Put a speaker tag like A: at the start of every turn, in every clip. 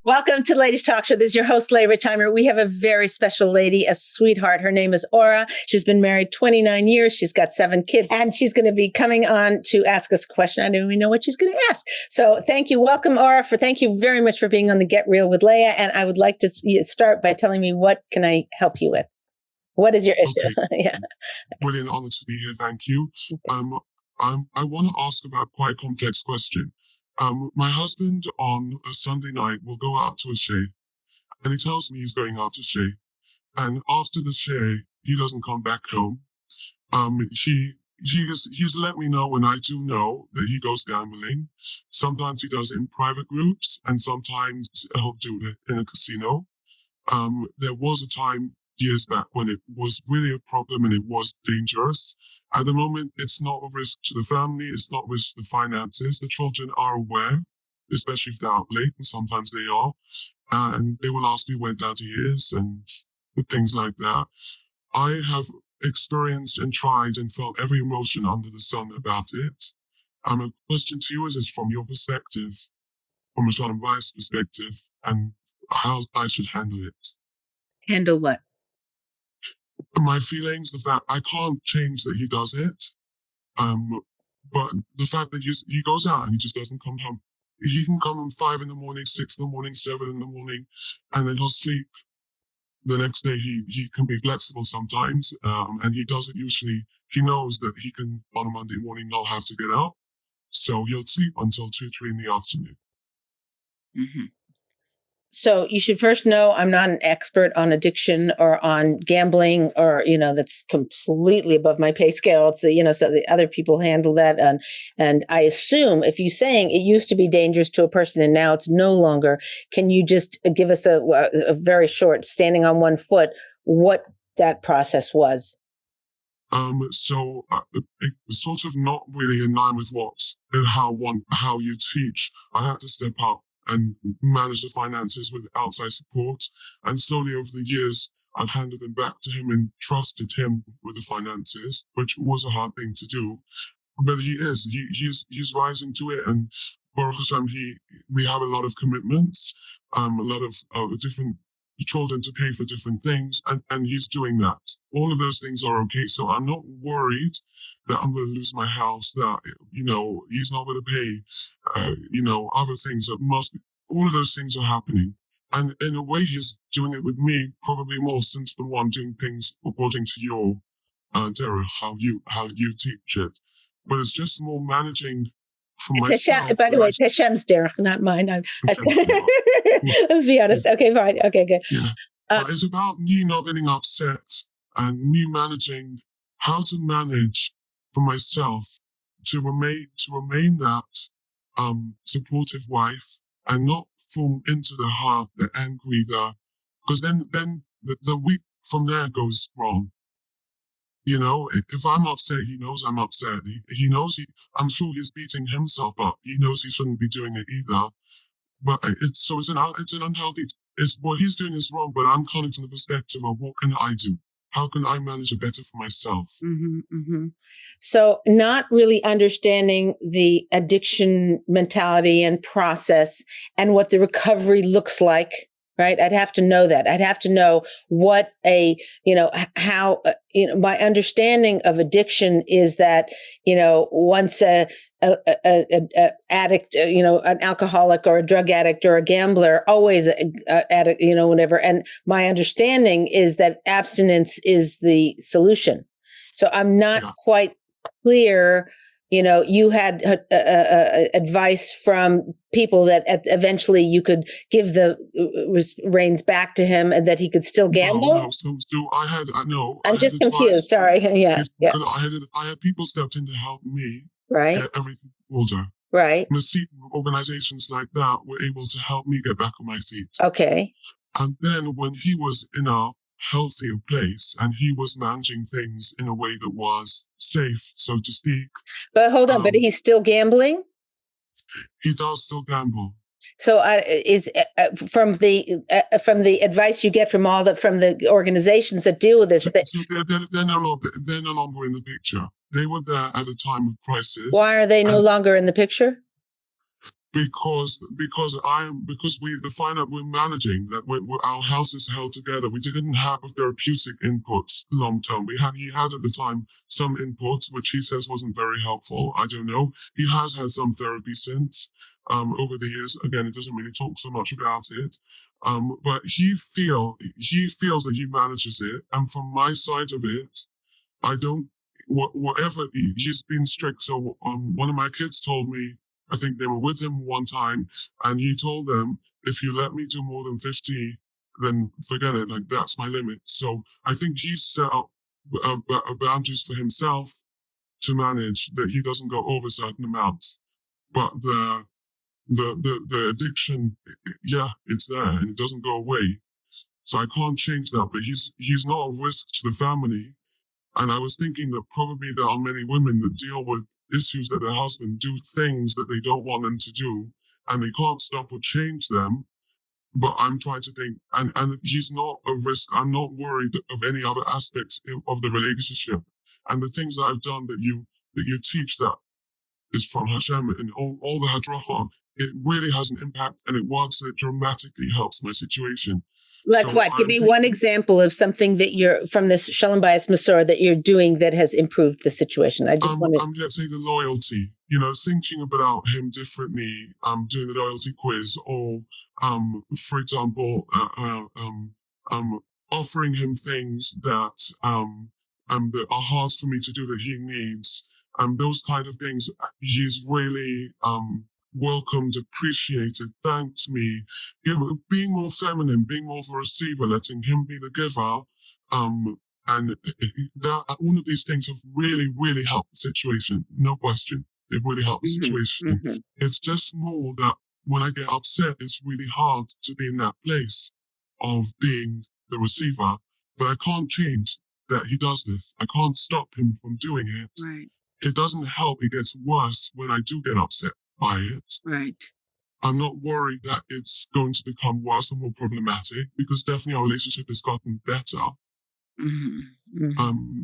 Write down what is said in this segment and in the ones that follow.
A: Welcome to Ladies Talk Show. This is your host, Leah Richeimer. We have a very special lady, a sweetheart. Her name is Aura. She's been married 29 years. She's got 7 kids, and she's going to be coming on to ask us a question. I don't even know what she's going to ask. So thank you. Welcome, Aura. Thank you very much for being on the Get Real with Leah. And I would like to start by telling me, what can I help you with? What is your issue?
B: Okay.
A: Yeah.
B: Brilliant honor to be here. Thank you. I want to ask about quite a complex question. My husband on a Sunday night will go out to a shave, and he tells me he's going out to shave. And after the shave, he doesn't come back home. He's let me know when I do know that he goes gambling. Sometimes he does it in private groups, and sometimes he'll do it in a casino. There was a time years back when it was really a problem and it was dangerous. At the moment, it's not a risk to the family. It's not a risk to the finances. The children are aware, especially if they're out late, and sometimes they are. And they will ask me where daddy is and things like that. I have experienced and tried and felt every emotion under the sun about it. A question to you is from your perspective, from a shalom bayis perspective, and how I should handle it.
A: Handle what?
B: My feelings, the fact I can't change that he does it, but the fact that he goes out and he just doesn't come home. He can come in 5 in the morning, 6 in the morning, 7 in the morning, and then he'll sleep. The next day he can be flexible sometimes, and he does it usually. He knows that he can on a Monday morning not have to get out, so he'll sleep until 2, 3 in the afternoon.
A: Mm-hmm. So you should first know I'm not an expert on addiction or on gambling, or, that's completely above my pay scale. It's, so the other people handle that. And I assume if you're saying it used to be dangerous to a person and now it's no longer, can you just give us a very short, standing on one foot, what that process was?
B: So it was sort of not really in line with how you teach. I had to step up and manage the finances with outside support. And slowly over the years, I've handed them back to him and trusted him with the finances, which was a hard thing to do. But he's rising to it. And Baruch Hashem, we have a lot of commitments, a lot of different children to pay for different things. And he's doing that. All of those things are okay. So I'm not worried that I'm going to lose my house, that, he's not going to pay, other things all of those things are happening. And in a way, he's doing it with me, probably more since the one doing things according to your, derech, how you teach it. But it's just more managing for myself.
A: By the way, it's Hashem's derech, not mine. Let's be honest. Okay, fine. Okay, good.
B: Yeah. It's about me not getting upset and me managing how to manage for myself to remain that supportive wife and not fall into the hurt, the angry, because then the week from there goes wrong. If I'm upset, he knows I'm upset. He knows I'm sure he's beating himself up. He knows he shouldn't be doing it either. But it's an unhealthy. What he's doing is wrong, but I'm coming from the perspective of what can I do? How can I manage it better for myself?
A: Mm-hmm, mm-hmm. So not really understanding the addiction mentality and process and what the recovery looks like, right? I'd have to know that. I'd have to know what how my understanding of addiction is that, once an addict, an alcoholic or a drug addict or a gambler, always an addict, whatever. And my understanding is that abstinence is the solution. So I'm not quite clear. You had advice from people that eventually you could give the reins back to him and that he could still gamble.
B: No. So
A: I'm just confused. Sorry. Yeah.
B: I had people stepped in to help me
A: get
B: everything in order.
A: Right.
B: And the organizations like that were able to help me get back on my feet.
A: Okay.
B: And then when he was in a healthier place and he was managing things in a way that was safe, so to speak.
A: But hold on, but he's still gambling?
B: He does still gamble.
A: So is from the advice you get from the organizations that deal with this.
B: So they're no longer in the picture. They were there at a time of crisis.
A: Why are they no longer in the picture?
B: because we find out we're managing that our house is held together. We didn't have a therapeutic input long term. He had at the time some input which he says wasn't very helpful. I don't know. He has had some therapy since over the years. Again, it doesn't really talk so much about it. But he feels that he manages it, and from my side of it, I don't. Whatever he's been strict. So one of my kids told me, I think they were with him one time, and he told them, if you let me do more than 50, then forget it. Like, that's my limit. So I think he's set up boundaries for himself to manage that he doesn't go over certain amounts. But the addiction, yeah, it's there and it doesn't go away. So I can't change that. But he's not a risk to the family. And I was thinking that probably there are many women that deal with issues that their husband do things that they don't want them to do, and they can't stop or change them. But I'm trying to think, and he's not a risk. I'm not worried of any other aspects of the relationship. And the things that I've done that you teach that is from Hashem and all the hadracha, it really has an impact and it works and it dramatically helps my situation.
A: Like so what? Give me one example of something that you're from this Shalom Bayis Masorah that you're doing that has improved the situation. I just want to
B: let's say the loyalty. Thinking about him differently. Doing the loyalty quiz, or for example, offering him things that that are hard for me to do that he needs. Those kind of things. He's really welcomed, appreciated, thanked me. Being more feminine, being more of a receiver, letting him be the giver. And that all of these things have really, really helped the situation. No question. They've really helped the situation. Mm-hmm. It's just more that when I get upset, it's really hard to be in that place of being the receiver. But I can't change that he does this. I can't stop him from doing it.
A: Right.
B: It doesn't help. It gets worse when I do get upset by it.
A: Right.
B: I'm not worried that it's going to become worse and more problematic, because definitely our relationship has gotten better.
A: Mm-hmm. Mm-hmm.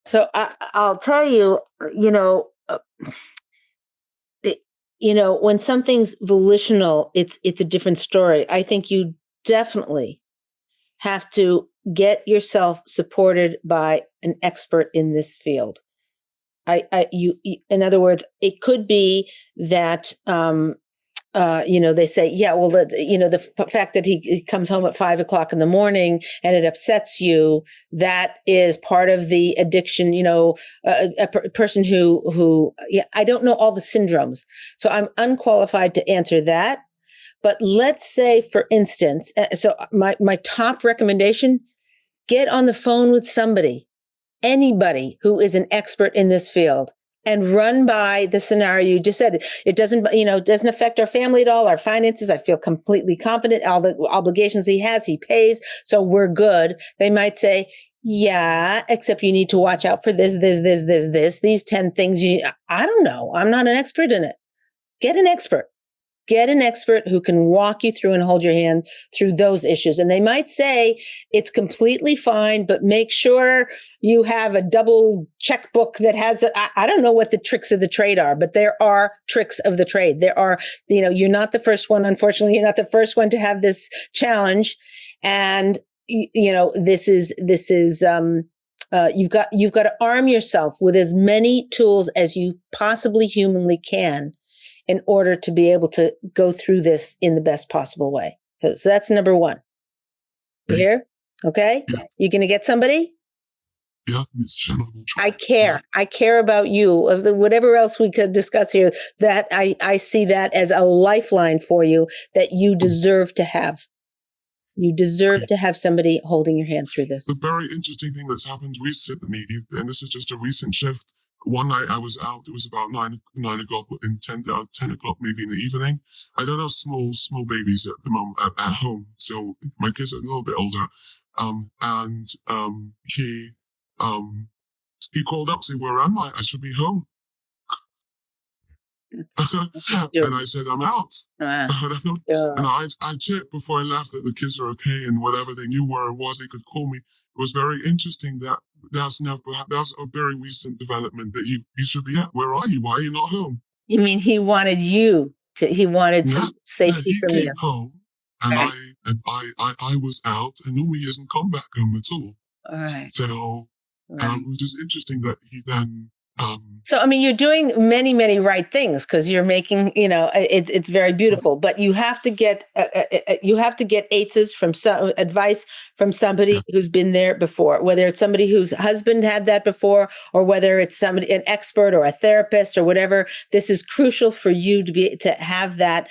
A: So I'll tell you, when something's volitional, it's a different story. I think you definitely have to get yourself supported by an expert in this field. In other words, it could be that, they say, yeah, well, the fact that he comes home at 5 o'clock in the morning and it upsets you, that is part of the addiction, a person who, I don't know all the syndromes. So I'm unqualified to answer that. But let's say, for instance, so my top recommendation, get on the phone with anybody who is an expert in this field, and run by the scenario you just said. It doesn't affect our family at all, our finances. I feel completely confident. All the obligations he has, he pays. So we're good. They might say, yeah, except you need to watch out for this, these 10 things. I don't know. I'm not an expert in it. Get an expert. Get an expert who can walk you through and hold your hand through those issues. And they might say it's completely fine, but make sure you have a double checkbook that has, I don't know what the tricks of the trade are, but there are tricks of the trade. There are, you're not the first one. Unfortunately, you're not the first one to have this challenge. And, this is, you've got to arm yourself with as many tools as you possibly humanly can in order to be able to go through this in the best possible way. So that's number one. You hear? Okay? Yeah. You're going to get somebody?
B: Yeah.
A: I care. Yeah. I care about you. Whatever else we could discuss here, that I see that as a lifeline for you that you deserve to have. You deserve to have somebody holding your hand through this.
B: The very interesting thing that's happened recently, and this is just a recent shift. One night I was out, it was about 9 o'clock, and 10 o'clock maybe in the evening. I don't have small babies at the moment at home, so my kids are a little bit older. He called up, saying, "Where am I? I should be home." And I said, "I'm out." And I checked before I left that the kids are okay, and whatever they knew where it was, they could call me. It was very interesting that that's a very recent development that he should be at. Where are you? Why are you not home?
A: You mean he wanted you He wanted
B: Yeah,
A: some safety
B: he
A: from
B: came
A: you.
B: home, and
A: Right.
B: I was out, and normally he hasn't come back home at all.
A: All right.
B: So,
A: Right.
B: it was just interesting that he then,
A: So, I mean, you're doing many, many right things because you're making, it's very beautiful. But you have to get ACEs from some advice from somebody who's been there before, whether it's somebody whose husband had that before, or whether it's somebody, an expert or a therapist or whatever. This is crucial for you to have that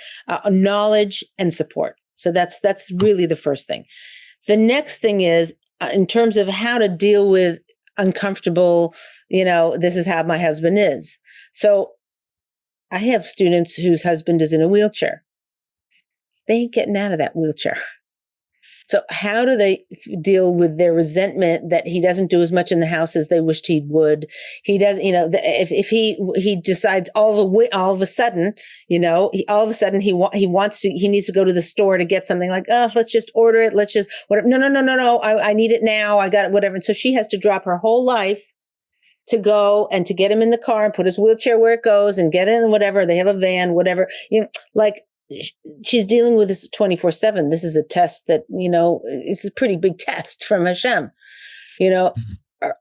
A: knowledge and support. So that's really the first thing. The next thing is in terms of how to deal with uncomfortable, this is how my husband is. So I have students whose husband is in a wheelchair. They ain't getting out of that wheelchair. So how do they deal with their resentment that he doesn't do as much in the house as they wished he would? He does, if he decides all of a sudden, he needs to go to the store to get something, like, oh, let's just order it. Let's just, whatever. No. I need it now. I got it, whatever. And so she has to drop her whole life to go and to get him in the car and put his wheelchair where it goes and get in whatever. They have a van, whatever, like, she's dealing with this 24/7. This is a test that, it's a pretty big test from Hashem.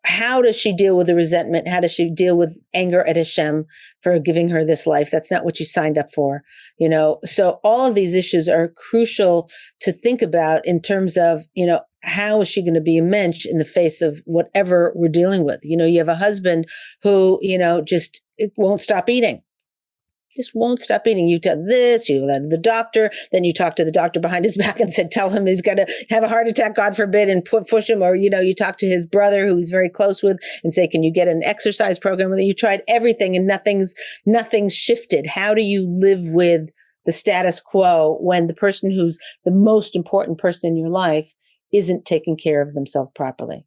A: How does she deal with the resentment? How does she deal with anger at Hashem for giving her this life? That's not what she signed up for, So all of these issues are crucial to think about in terms of, how is she going to be a mensch in the face of whatever we're dealing with? You have a husband who, just won't stop eating. Just won't stop eating. You tell this, you let the doctor, then you talk to the doctor behind his back and said, tell him he's going to have a heart attack, God forbid, and push him. Or, you talk to his brother who he's very close with and say, can you get an exercise program with him? You tried everything and nothing's shifted. How do you live with the status quo when the person who's the most important person in your life isn't taking care of themselves properly?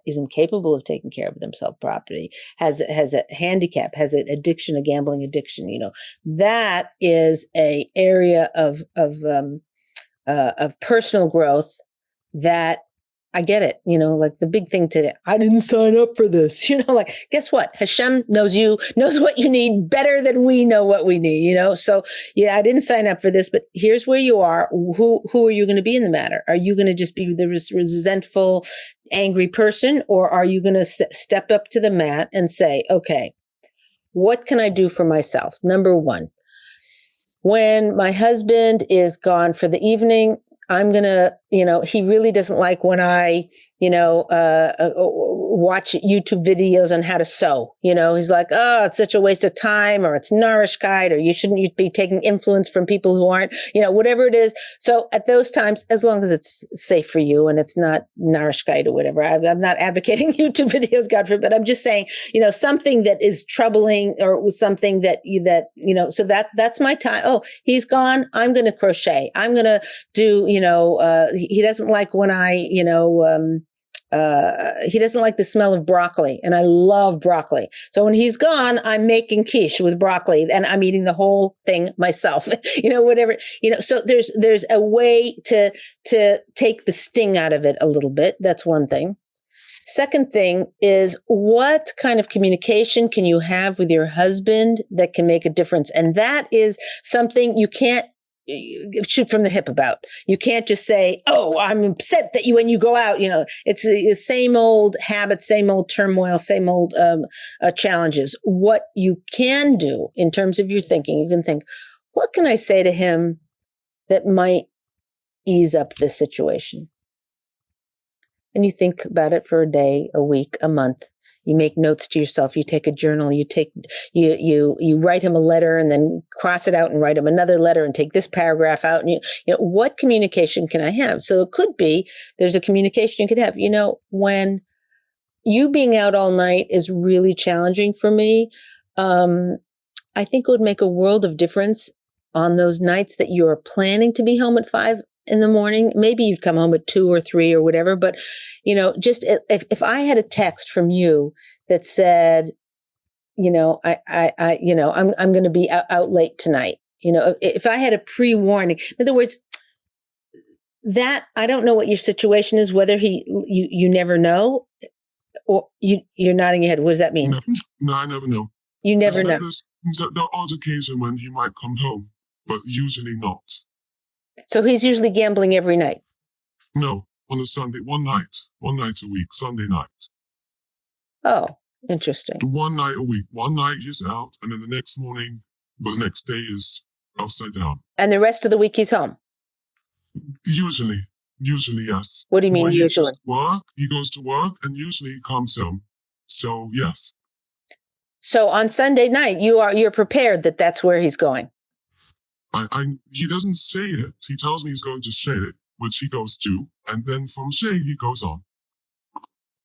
A: Isn't capable of taking care of themselves properly, has a handicap, has an addiction, a gambling addiction. That is a area of personal growth that I get it. Like the big thing today, I didn't sign up for this. Like, guess what? Hashem knows what you need better than we know what we need. So yeah, I didn't sign up for this, but here's where you are. Who are you going to be in the matter? Are you going to just be the resentful, angry person, or are you going to step up to the mat and say, okay, what can I do for myself? Number one, when my husband is gone for the evening, I'm going to, he really doesn't like when I, watch YouTube videos on how to sew. He's like, oh, it's such a waste of time, or it's nourishkeit, or you shouldn't be taking influence from people who aren't, whatever it is. So at those times, as long as it's safe for you and it's not nourishkeit or whatever, I'm not advocating YouTube videos, God forbid. I'm just saying, something that is troubling or something that so that's my time. Oh, he's gone. I'm going to crochet. I'm going to do, he doesn't like when I, he doesn't like the smell of broccoli, and I love broccoli. So when he's gone, I'm making quiche with broccoli and I'm eating the whole thing myself, whatever, so there's a way to take the sting out of it a little bit. That's one thing. Second thing is, what kind of communication can you have with your husband that can make a difference? And that is something you can't shoot from the hip about. You can't just say, oh, I'm upset that when you go out, it's the same old habits, same old turmoil, same old challenges. What you can do in terms of your thinking, you can think, what can I say to him that might ease up this situation? And you think about it for a day, a week, a month. You make notes to yourself. You take a journal. You write him a letter and then cross it out and write him another letter and take this paragraph out. And what communication can I have? So it could be there's a communication you could have. When you being out all night is really challenging for me, I think it would make a world of difference on those nights that you're planning to be home at 5 in the morning. Maybe you'd come home at 2 or 3 or whatever. But, just if I had a text from you that said, I'm going to be out late tonight. If I had a pre-warning, in other words, that I don't know what your situation is, whether you never know, or you're nodding your head. What does that mean?
B: No, I never know.
A: You never know.
B: There are odd occasions when he might come home, but usually not.
A: So he's usually gambling every night?
B: No, on a Sunday, one night a week, Sunday night.
A: Oh, interesting.
B: One night a week. One night he's out, and then the next morning, the next day is upside down.
A: And the rest of the week he's home?
B: Usually, yes.
A: What do you mean
B: when
A: usually?
B: He goes to work, and usually he comes home. So, yes.
A: So on Sunday night, you're prepared that that's where he's going?
B: He doesn... say it. He tells me he's going to Shea, which he goes to, and then from Shea he goes on.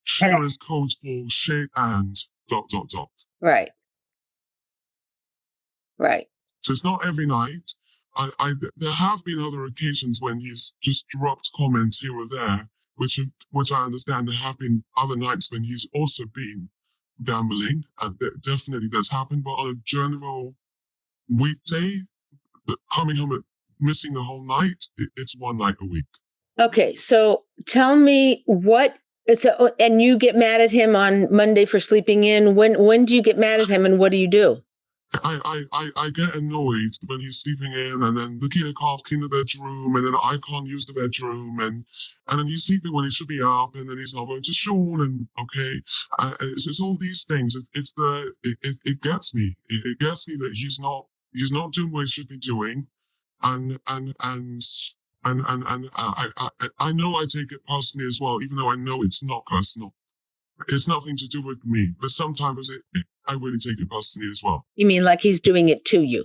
B: Shea is code for Shea and ...
A: Right.
B: So it's not every night. There have been other occasions when he's just dropped comments here or there, which I understand. There have been other nights when he's also been gambling, and that definitely does happen. But on a general weekday, coming home missing the whole night, it's one night a week.
A: Okay, so tell me and you get mad at him on Monday for sleeping in. When do you get mad at him, and what do you do?
B: I get annoyed when he's sleeping in, and then the kid can't clean the bedroom, and then I can't use the bedroom, and then he's sleeping when he should be up, and then he's not going to school, and it's all these things. It gets me. It gets me that he's not doing what he should be doing, and I know I take it personally as well, even though I know it's not personal. It's nothing to do with me, but sometimes I really take it personally as well.
A: You mean like he's doing it to you?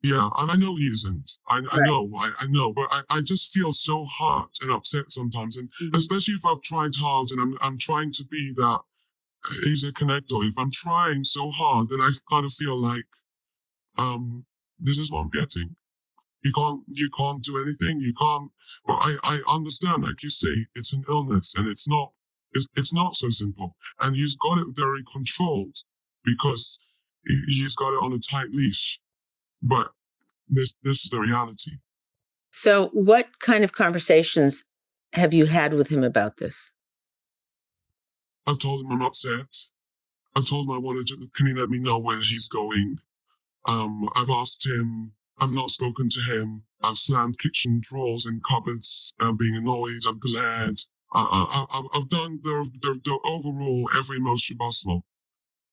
B: Yeah, and I know he isn't. I know, but I just feel so hurt and upset sometimes, and especially if I've tried hard and I'm trying to be that easy connector. If I'm trying so hard, then I kind of feel like this is what I'm getting. You can't do anything. You can't. But I understand, like you say, it's an illness, and it's not so simple. And he's got it very controlled because he's got it on a tight leash. But this is the reality.
A: So what kind of conversations have you had with him about this?
B: I've told him I'm upset. I've told him can he let me know where he's going? I've asked him. I've not spoken to him. I've slammed kitchen drawers and cupboards, being annoyed. I'm glad. I've done the overall every emotion possible.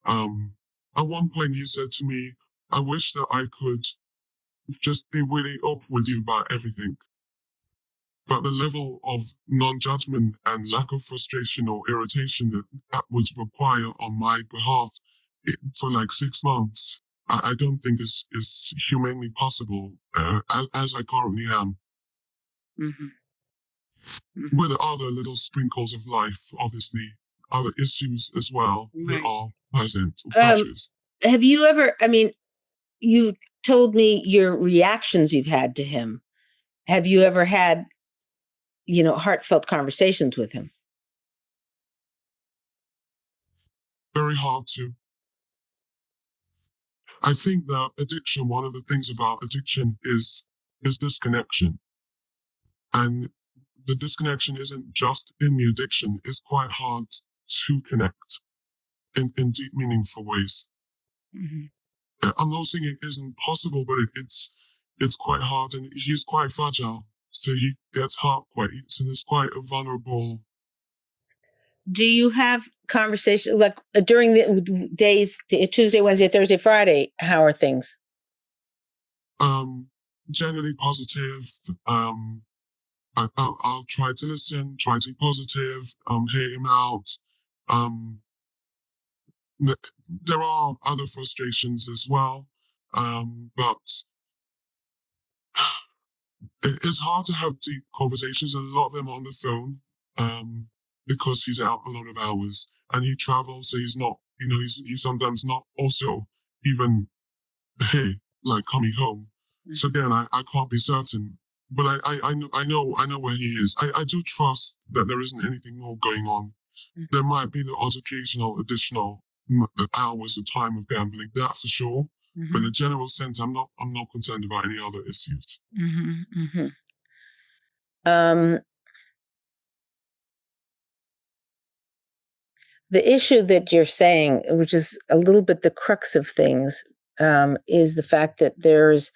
B: At one point he said to me, I wish that I could just be really open with you about everything. But the level of non-judgment and lack of frustration or irritation that would require on my behalf for like 6 months, I don't think is humanely possible as I currently am. With other little sprinkles of life, obviously, other issues as well that are present.
A: Have you ever, you told me your reactions you've had to him. Have you ever had, heartfelt conversations with him?
B: Very hard to. I think that addiction, one of the things about addiction is disconnection. And the disconnection isn't just in the addiction. It's quite hard to connect in deep, meaningful ways. I'm not saying it isn't possible, but it's quite hard, and he's quite fragile. So he gets hurt quite easily. It's quite a vulnerable.
A: Do you have conversations like during the days, Tuesday, Wednesday, Thursday, Friday? How are things?
B: Generally positive. I'll try to listen, try to be positive, hear him out. There are other frustrations as well, but it's hard to have deep conversations, and a lot of them on the phone, because he's out a lot of hours and he travels, so he's not, he's sometimes not also even here, like coming home. So again, I can't be certain, but I know where he is. I do trust that there isn't anything more going on. There might be the odd occasional additional hours of time of gambling, that for sure. But in a general sense, I'm not concerned about any other issues. The issue that you're saying, which is a little bit the crux of things,
A: is the fact that there's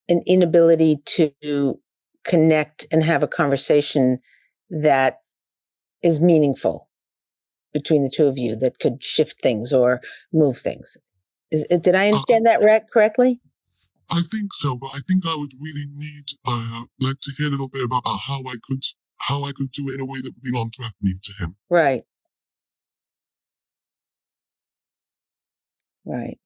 A: an inability to connect and have a conversation that is meaningful between the two of you, that could shift things or move things. Did I understand that correctly?
B: I think so, but I think I would really need like to hear a little bit about how I could do it in a way that would be non-threatening to him.
A: Right. Right.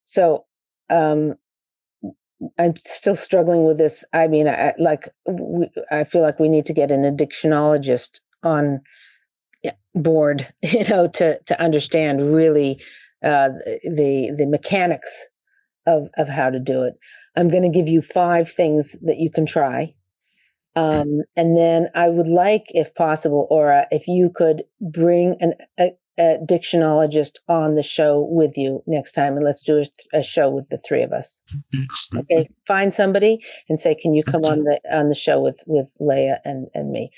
A: So, I'm still struggling with this. I mean, I feel like we need to get an addictionologist on board, to understand really the mechanics of how to do it. I'm going to give you 5 things that you can try. And then I would like, if possible, Aura, if you could bring a dictionologist on the show with you next time, and let's do a show with the 3 of us. Okay, find somebody and say, can you come on the show with Leah and me?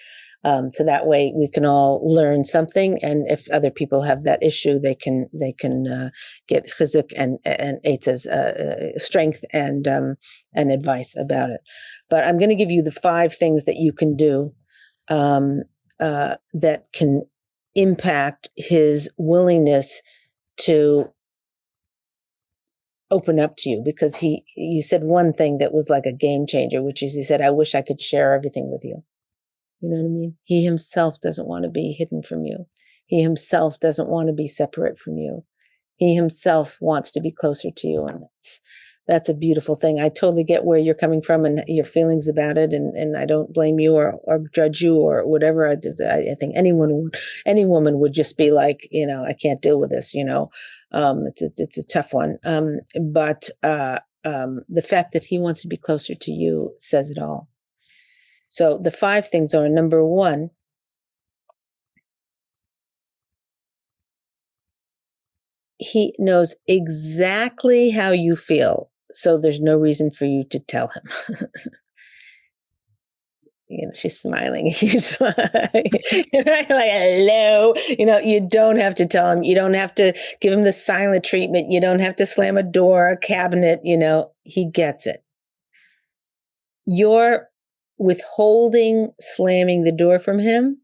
A: So that way we can all learn something, and if other people have that issue, they can get chizuk and Eitz's strength and advice about it. But I'm going to give you the 5 things that you can do that can impact his willingness to open up to you, because you said one thing that was like a game changer, which is, he said, I wish I could share everything with you. You know what I mean? He himself doesn't want to be hidden from you. He himself doesn't want to be separate from you. He himself wants to be closer to you. And that's a beautiful thing. I totally get where you're coming from and your feelings about it. And I don't blame you or judge you or whatever. I think any woman would just be like, I can't deal with this, it's a tough one. But the fact that he wants to be closer to you says it all. So the 5 things are: number 1, he knows exactly how you feel, so there's no reason for you to tell him. She's smiling. You're like, hello. You don't have to tell him. You don't have to give him the silent treatment. You don't have to slam a door, a cabinet. He gets it. You're withholding slamming the door from him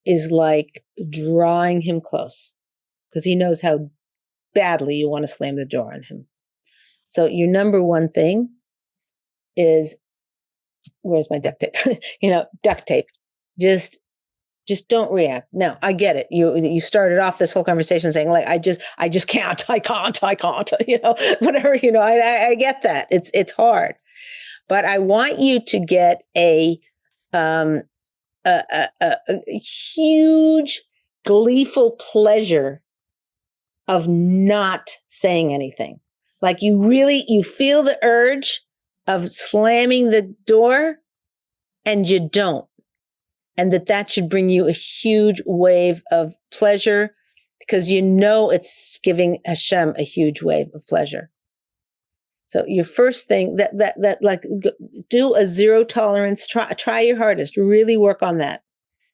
A: is like drawing him close, because he knows how badly you want to slam the door on him. So your number 1 thing is, where's my duct tape? Duct tape. Just don't react. Now, I get it. You started off this whole conversation saying, like, I just can't, I can't, whatever, I get that. It's hard. But I want you to get a huge, gleeful pleasure of not saying anything. Like you feel the urge of slamming the door and you don't. And that should bring you a huge wave of pleasure, because it's giving Hashem a huge wave of pleasure. So your first thing that like, do a 0 tolerance, try your hardest, really work on that.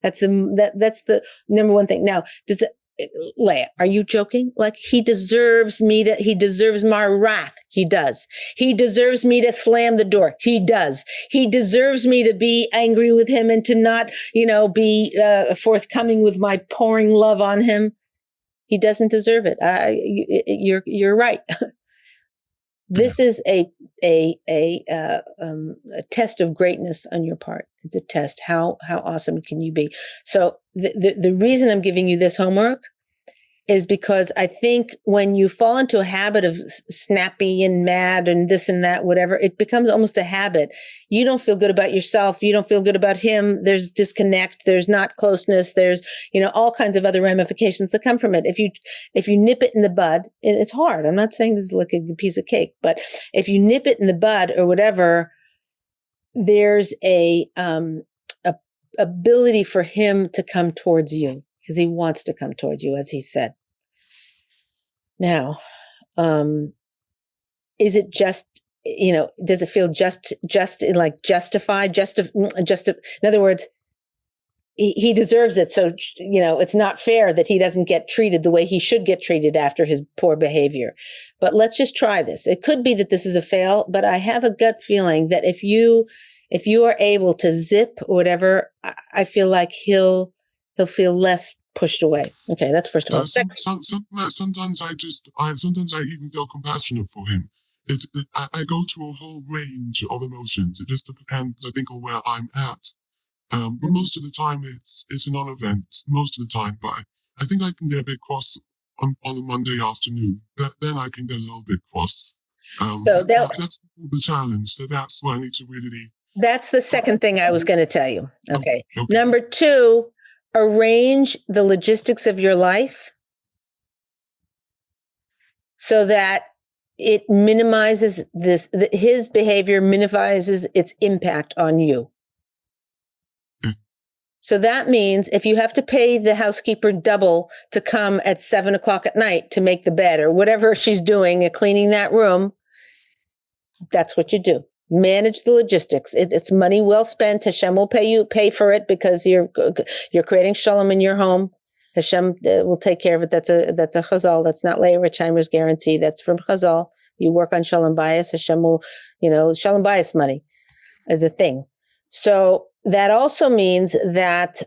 A: That's the number 1 thing. Now, Leah, are you joking? Like, he deserves my wrath. He does. He deserves me to slam the door. He does. He deserves me to be angry with him and to not, be forthcoming with my pouring love on him. He doesn't deserve it. You're right. This is a test of greatness on your part. It's a test. How awesome can you be? So the reason I'm giving you this homework is because I think when you fall into a habit of snappy and mad and this and that, whatever, it becomes almost a habit. You don't feel good about yourself. You don't feel good about him. There's disconnect. There's not closeness. There's, all kinds of other ramifications that come from it. If you nip it in the bud, it's hard. I'm not saying this is like a piece of cake, but if you nip it in the bud or whatever, there's a ability for him to come towards you, because he wants to come towards you, as he said. Now, is it just, does it feel just like justified? In other words, he deserves it. So, it's not fair that he doesn't get treated the way he should get treated after his poor behavior. But let's just try this. It could be that this is a fail, but I have a gut feeling that if you are able to zip or whatever, I feel like he'll feel less pushed away. Okay, that's first of all.
B: Sometimes I even feel compassionate for him. I go through a whole range of emotions. It just depends, I think, on where I'm at. But most of the time it's a non-event. Most of the time, but I think I can get a bit cross on a Monday afternoon. Then I can get a little bit cross. So that's the challenge. So that's what I need to really.
A: That's the second thing I was going to tell you. Okay. Number 2, arrange the logistics of your life so that it minimizes his behavior minimizes its impact on you. So that means if you have to pay the housekeeper double to come at 7:00 at night to make the bed or whatever she's doing, cleaning that room, that's what you do. Manage the logistics. It's money well spent. Hashem will pay for it because you're creating shalom in your home. Hashem will take care of it. That's a chazal. That's not Leah Richeimer's guarantee. That's from chazal. You work on shalom bayis. Hashem will, shalom bayis money is a thing. So that also means that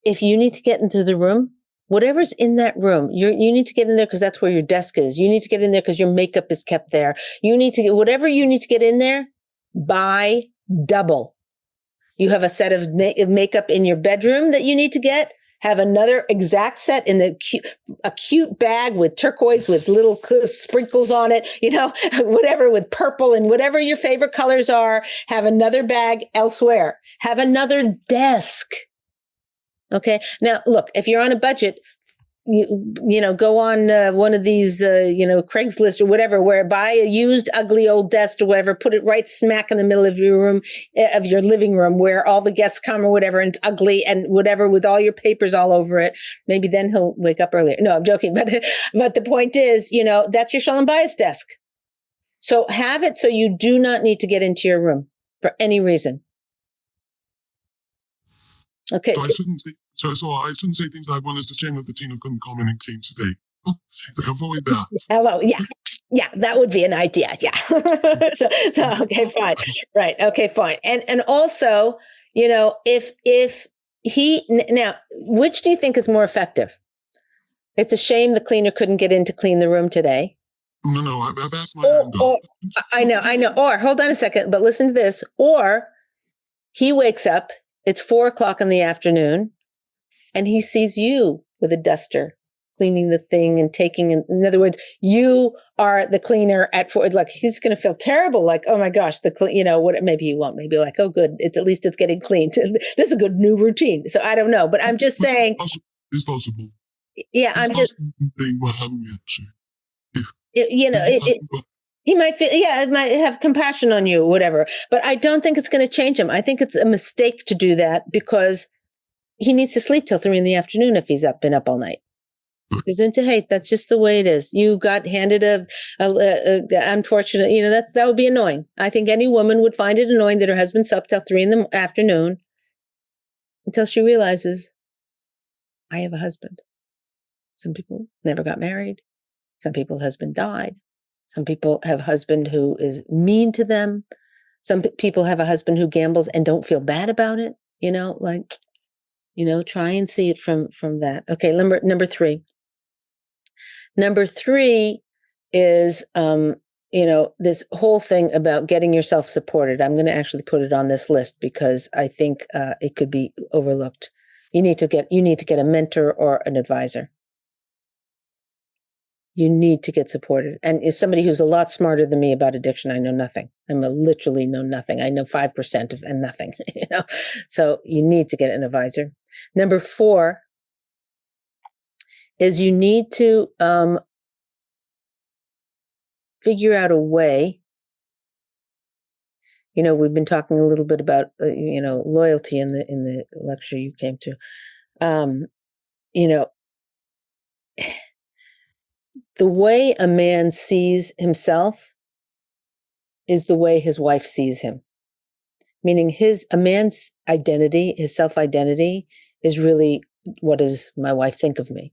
A: if you need to get into the room, whatever's in that room, you need to get in there because that's where your desk is. You need to get in there because your makeup is kept there. You need to get whatever you need to get in there, buy double. You have a set of makeup in your bedroom that you need to get. Have another exact set in a cute bag with turquoise with little sprinkles on it, whatever with purple and whatever your favorite colors are. Have another bag elsewhere. Have another desk. Okay. Now, look, if you're on a budget, go on one of these, Craigslist or whatever, where buy a used, ugly old desk or whatever, put it right smack in the middle of your room, of your living room, where all the guests come or whatever, and it's ugly and whatever with all your papers all over it. Maybe then he'll wake up earlier. No, I'm joking. But the point is, that's your shalom bayis desk. So have it so you do not need to get into your room for any reason. Okay.
B: So I shouldn't say things like, well, it's a shame that Bettina couldn't come in and clean today. Avoid that.
A: Hello. Yeah. Yeah. That would be an idea. Yeah. so, okay, fine. Right. Okay, fine. And also, if now, which do you think is more effective? It's a shame the cleaner couldn't get in to clean the room today.
B: No, I've asked my own.
A: I know. Or hold on a second, but listen to this. Or he wakes up, it's 4:00 in the afternoon, and he sees you with a duster cleaning the thing and in other words, you are the cleaner at 4. Like he's going to feel terrible. Like, oh my gosh, maybe he won't. Maybe like, oh good, it's at least it's getting cleaned. This is a good new routine. So I don't know, but I'm just saying.
B: It's possible.
A: Yeah, I'm just. He might feel, it might have compassion on you or whatever, but I don't think it's going to change him. I think it's a mistake to do that because he needs to sleep till 3 PM if he's been up all night. He's into hate. That's just the way it is. You got handed a unfortunate, that would be annoying. I think any woman would find it annoying that her husband slept till 3 PM until she realizes, I have a husband. Some people never got married. Some people's husband died. Some people have a husband who is mean to them. Some people have a husband who gambles and don't feel bad about it. Try and see it from that. Okay, number 3. Number 3 is, this whole thing about getting yourself supported. I'm going to actually put it on this list because I think it could be overlooked. You need to get a mentor or an advisor. You need to get supported. And as somebody who's a lot smarter than me about addiction, I know nothing. Literally know nothing. I know 5% and nothing, So you need to get an advisor. Number 4 is you need to figure out a way. We've been talking a little bit about, loyalty in the lecture you came to. The way a man sees himself is the way his wife sees him. meaning a man's identity, his self-identity is really, what does my wife think of me?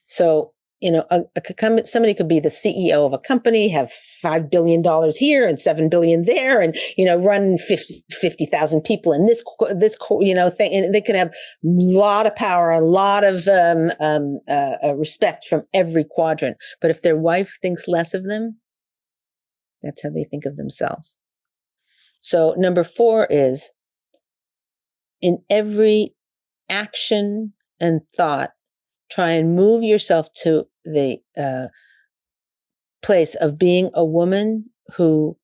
A: So, somebody could be the CEO of a company, have $5 billion here and $7 billion there, and, run 50,000 people in this thing. And they could have a lot of power, a lot of respect from every quadrant. But if their wife thinks less of them, that's how they think of themselves. So number 4 is, in every action and thought, try and move yourself to the place of being a woman who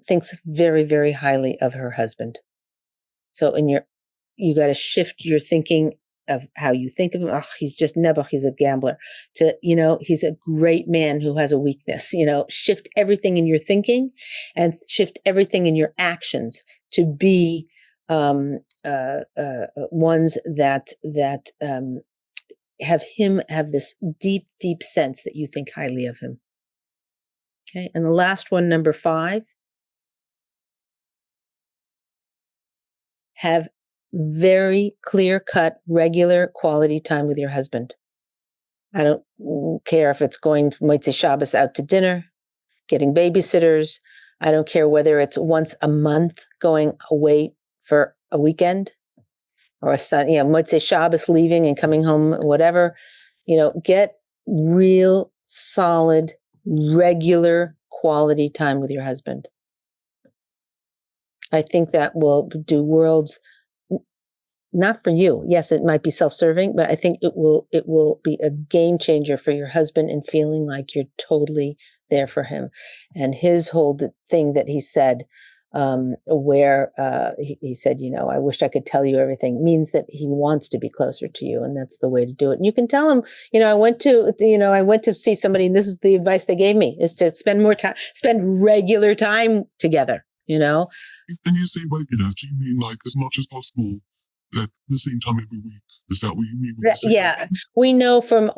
A: thinks very, very highly of her husband. So you got to shift your thinking of how you think of him. Oh, he's just nebuch, he's a gambler. To, he's a great man who has a weakness. Shift everything in your thinking and shift everything in your actions to be ones that have this deep, deep sense that you think highly of him. Okay. And the last one, number 5, have very clear-cut, regular quality time with your husband. I don't care if it's going to Motzei Shabbos out to dinner, getting babysitters. I don't care whether it's once a month going away for a weekend, or Motzei Shabbos leaving and coming home, whatever. Get real, solid, regular quality time with your husband. I think that will do worlds. Not for you. Yes, it might be self-serving, but I think it will be a game changer for your husband in feeling like you're totally there for him. And his whole thing that he said, where he said, I wish I could tell you everything, means that he wants to be closer to you, and that's the way to do it. And you can tell him, I went to see somebody, and this is the advice they gave me, is to spend regular time together.
B: And you say regular, do you mean like as much as possible? At the same time every week? Is that what you mean?
A: Yeah, we know from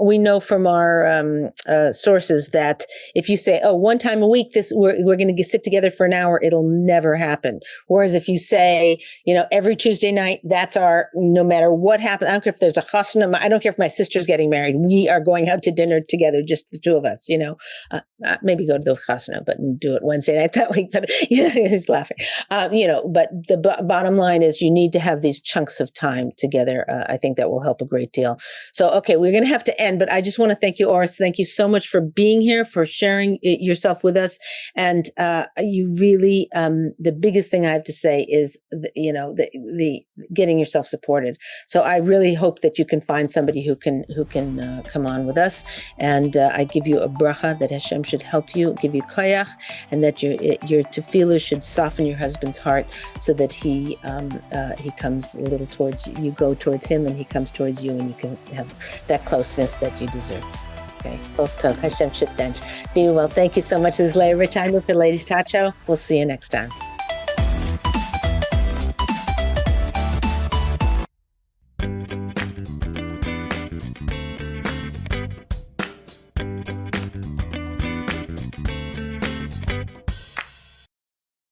A: our sources that if you say, one time a week, we're going to sit together for an hour, it'll never happen. Whereas if you say, every Tuesday night, that's no matter what happens, I don't care if there's a chasna, I don't care if my sister's getting married, we are going out to dinner together, just the two of us. Maybe go to the chasna, but do it Wednesday night that week. But he's laughing. But the bottom line is, you need to have these chunks of time together. I think that will help a great deal. So, okay, we're going to have to end, but I just want to thank you, Oris. Thank you so much for being here, for sharing yourself with us. And you really, the biggest thing I have to say is, the getting yourself supported. So I really hope that you can find somebody who can come on with us. And I give you a bracha that Hashem should help you, give you koyach, and that your tefillah should soften your husband's heart, so that he comes a little towards you. You go towards him, and he comes towards you, and you can have that closeness that you deserve. Okay. Hashem should be well. Thank you so much. This is Leah Richeimer for Ladies TalkShow. We'll see you next time.